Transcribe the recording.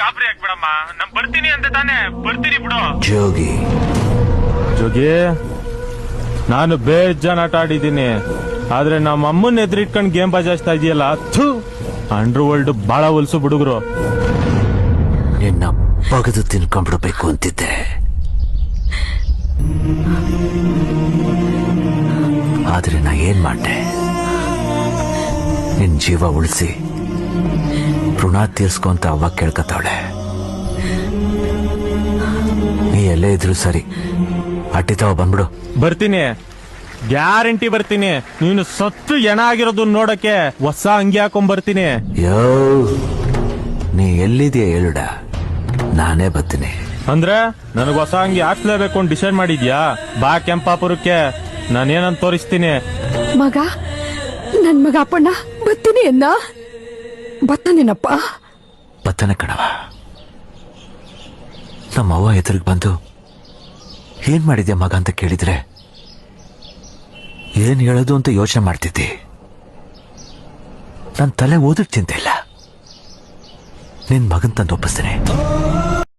ಗಾಬರಿ ಆಗ್ಬಿಡಮ್ಮ. ನಮ್ ಬರ್ತೀನಿ ಅಂತ ತಾನೆ, ಬರ್ತೀನಿ ಬಿಡು. ಜೋಗಿ ನಾನು ಬೇಜಾನ್ ಆಟ ಆಡಿದ್ದೀನಿ, ಆದ್ರೆ ನಮ್ಮ ಅಮ್ಮನ ಎದುರಿಟ್ಕೊಂಡು ಗೇಮ್ ಬಜಾಯಿಸ್ತಾ ಇದೆಯಲ್ಲ, ಅಂಡರ್ ವರ್ಲ್ಡ್ ಬಾಳ ಹೊಲ್ಸು ಹುಡುಗರು. ನಿನ್ನ ಬಗದು ತಿನ್ಕೊಂಡ್ಬಿಡ್ಬೇಕು ಅಂತಿದ್ದೆ, ಆದ್ರೆ ನಾ ಏನ್ ಮಾಡ್ದೆ? ನಿನ್ ಜೀವ ಉಳಿಸಿ ಋಣ ತೀರ್ಸ್ಕೊಂತ ಅವ್ವ ಕೇಳ್ಕತ್ತವಳೆ. ನೀ ಎಲ್ಲೇ ಇದ್ರು ಸರಿ, ಅಟ್ಟಿತಾವ ಬಂದ್ಬಿಡು. ಬರ್ತೀನಿ, ಗ್ಯಾರಂಟಿ ಬರ್ತೀನಿ. ನೀನು ಸತ್ತು ಎಣ ಆಗಿರೋದು ನೋಡಕ್ಕೆ ಹೊಸ ಅಂಗಿ ಹಾಕೊಂಡ್ ಬರ್ತೀನಿ. ಯೋ, ನೀ ಎಲ್ಲಿದೆಯಾ ಹೇಳುಡ, ನಾನೇ ಬರ್ತೀನಿ. ಅಂದ್ರೆ ನನಗ್ ಹೊಸ ಅಂಗಿ ಹಾಕ್ಲೇಬೇಕು ಅಂತ ಡಿಸೈಡ್ ಮಾಡಿದ್ಯಾ? ಬಾ ಕೆಂಪಾಪುರಕ್ಕೆ, ನಾನೇನಂತ ತೋರಿಸ್ತೀನಿ. ಮಗ, ನನ್ ಮಗ ಅಪ್ಪಣ್ಣ ಬರ್ತೀನಿ ಅನ್ನ ಬತ್ತಾನೇನಪ್ಪ? ಬತ್ತನೆ ಕಣವ. ನಮ್ಮ ಅವ್ವ ಎದುರಿಗೆ ಬಂದು ಏನ್ ಮಾಡಿದ್ಯಾ ಮಗ ಅಂತ ಕೇಳಿದ್ರೆ ಏನ್ ಹೇಳೋದು ಅಂತ ಯೋಚನೆ ಮಾಡ್ತಿದ್ದಿ. ನನ್ ತಲೆ ಓದಕ್ ಚಿಂತೆ ಇಲ್ಲ, ನಿನ್ ಮಗನ್ ತಂದು ಒಪ್ಪಿಸ್ತೇನೆ.